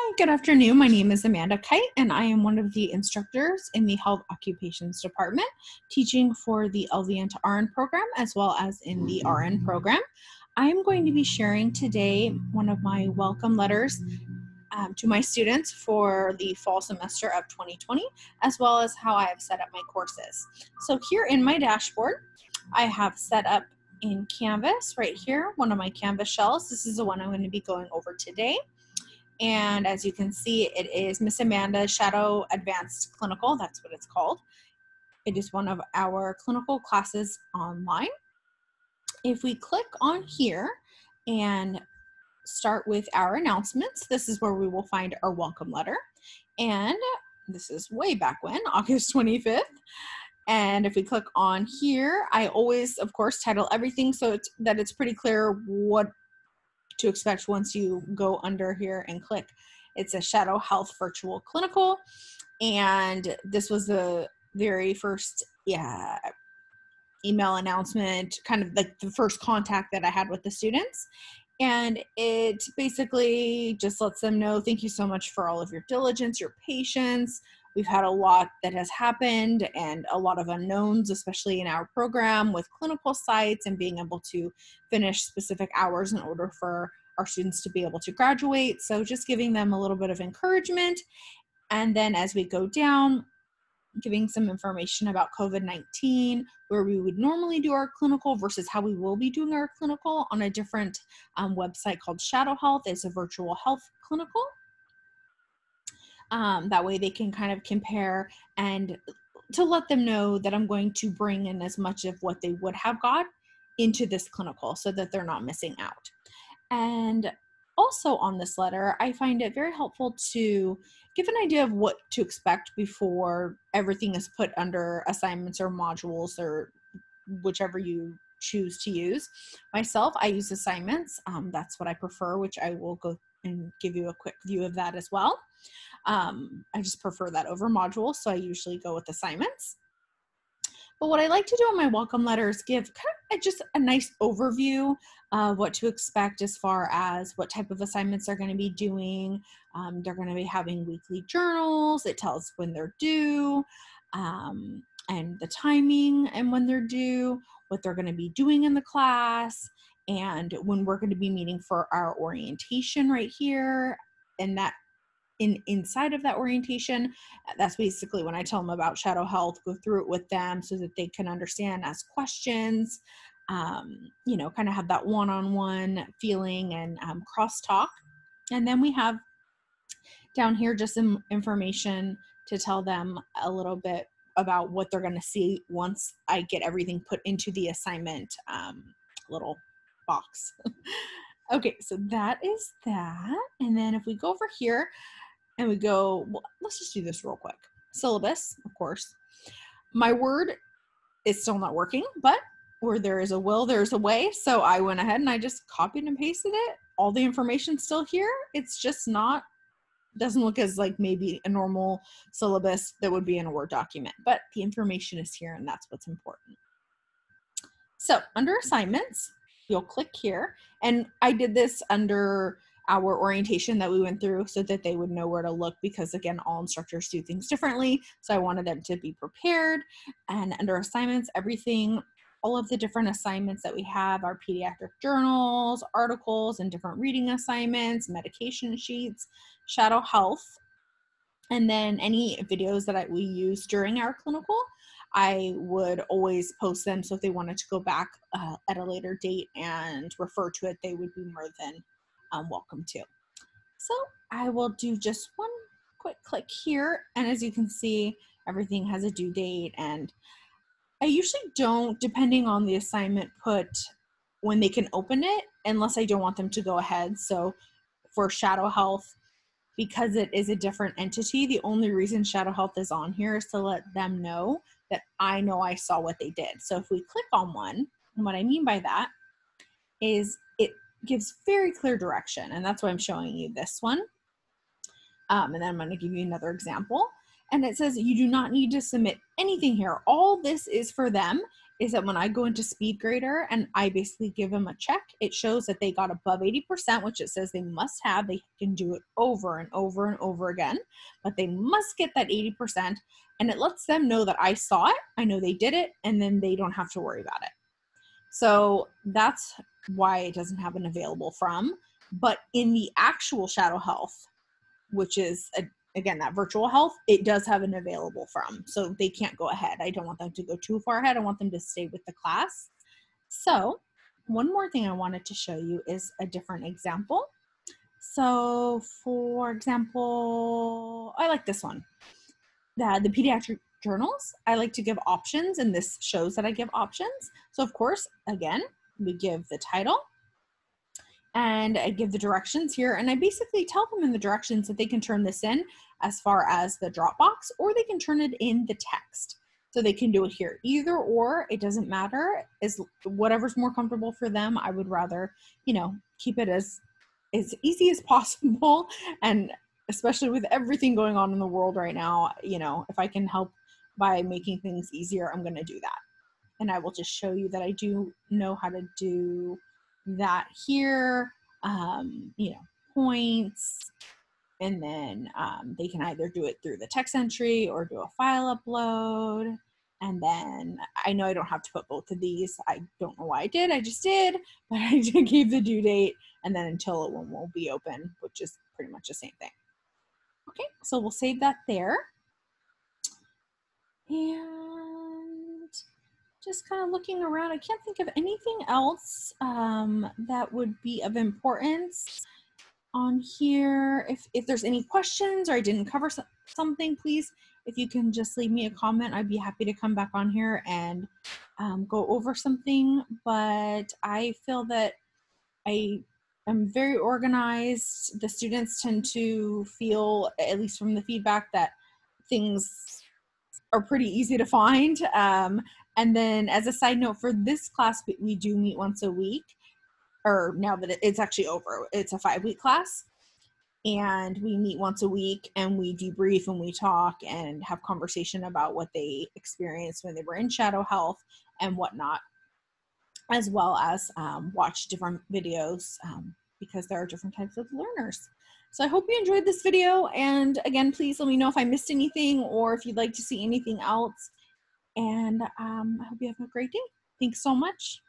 Hi, good afternoon. My name is Amanda Kite, and I am one of the instructors in the Health Occupations Department, teaching for the LVN to RN program as well as in the RN program. I am going to be sharing today one of my welcome letters to my students for the fall semester of 2020, as well as how I have set up my courses. So here in my dashboard, I have set up in Canvas right here, one of my Canvas shells. This is the one I'm going to be going over today. And as you can see, it is Miss Amanda's Shadow Advanced Clinical. That's what it's called. It is one of our clinical classes online. If we click on here and start with our announcements, this is where we will find our welcome letter. And this is way back when, August 25th. And if we click on here, I always, of course, title everything so that it's pretty clear what to expect once you go under here and click. It's a Shadow Health Virtual Clinical, and this was the very first email announcement, kind of like the first contact that I had with the students. And it basically just lets them know, thank you so much for all of your diligence, your patience. We've had a lot that has happened and a lot of unknowns, especially in our program with clinical sites and being able to finish specific hours in order for our students to be able to graduate. So just giving them a little bit of encouragement. And then as we go down, giving some information about COVID-19, where we would normally do our clinical versus how we will be doing our clinical on a different website called Shadow Health. It's a virtual health clinical. That way they can kind of compare and to let them know that I'm going to bring in as much of what they would have got into this clinical so that they're not missing out. And also on this letter, I find it very helpful to give an idea of what to expect before everything is put under assignments or modules or whichever you choose to use. Myself, I use assignments. That's what I prefer, which I will go and give you a quick view of that as well. I just prefer that over modules, so I usually go with assignments. But what I like to do in my welcome letter is give kind of just a nice overview of what to expect as far as what type of assignments they're going to be doing. They're going to be having weekly journals. It tells when they're due and the timing and when they're due, what they're going to be doing in the class, and when we're going to be meeting for our orientation right here. And that inside of that orientation, that's basically when I tell them about Shadow Health, go through it with them so that they can understand, ask questions, kind of have that one-on-one feeling and crosstalk. And then we have down here just some information to tell them a little bit about what they're going to see once I get everything put into the assignment little box. Okay, so that is that. And then if we go over here, and we go, well, let's just do this real quick. Syllabus, of course. My Word is still not working, but where there is a will, there's a way. So I went ahead and I just copied and pasted it. All the information's still here. It's just doesn't look as like maybe a normal syllabus that would be in a Word document, but the information is here and that's what's important. So under assignments, you'll click here, and I did this under our orientation that we went through so that they would know where to look, because again, all instructors do things differently. So I wanted them to be prepared. And under assignments, all of the different assignments that we have are pediatric journals, articles, and different reading assignments, medication sheets, Shadow Health, and then any videos that we use during our clinical, I would always post them. So if they wanted to go back at a later date and refer to it, they would be more than welcome to. So I will do just one quick click here. And as you can see, everything has a due date. And I usually don't, depending on the assignment, put when they can open it, unless I don't want them to go ahead. So for Shadow Health, because it is a different entity, the only reason Shadow Health is on here is to let them know that I know I saw what they did. So if we click on one, and what I mean by that is it gives very clear direction, and that's why I'm showing you this one. And then I'm going to give you another example. And it says you do not need to submit anything here. All this is for them is that when I go into SpeedGrader and I basically give them a check, it shows that they got above 80%, which it says they must have. They can do it over and over and over again, but they must get that 80%. And it lets them know that I saw it, I know they did it, and then they don't have to worry about it. So that's why it doesn't have an available from. But in the actual Shadow Health, which is again, that virtual health, it does have an available from. So they can't go ahead. I don't want them to go too far ahead. I want them to stay with the class. So one more thing I wanted to show you is a different example. So for example, I like this one. The pediatric journals, I like to give options, and this shows that I give options. So of course, again, we give the title, and I give the directions here, and I basically tell them in the directions that they can turn this in as far as the Dropbox, or they can turn it in the text. So they can do it here, either or, it doesn't matter, is whatever's more comfortable for them. I would rather, keep it as easy as possible. And especially with everything going on in the world right now, if I can help by making things easier, I'm going to do that. And I will just show you that I do know how to do that here, points, and then they can either do it through the text entry or do a file upload. And then I know I don't have to put both of these. I don't know why I did, I just did, but I did give the due date and then until it will be open, which is pretty much the same thing. Okay, so we'll save that there. And just kind of looking around, I can't think of anything else that would be of importance on here. If there's any questions or I didn't cover something, please, if you can just leave me a comment, I'd be happy to come back on here and go over something. But I feel that I am very organized. The students tend to feel, at least from the feedback, that things are pretty easy to find. And then as a side note, for this class, we do meet once a week, or now that it's actually over, it's a 5-week class. And we meet once a week and we debrief and we talk and have conversation about what they experienced when they were in Shadow Health and whatnot, as well as watch different videos because there are different types of learners. So I hope you enjoyed this video. And again, please let me know if I missed anything or if you'd like to see anything else. And I hope you have a great day. Thanks so much.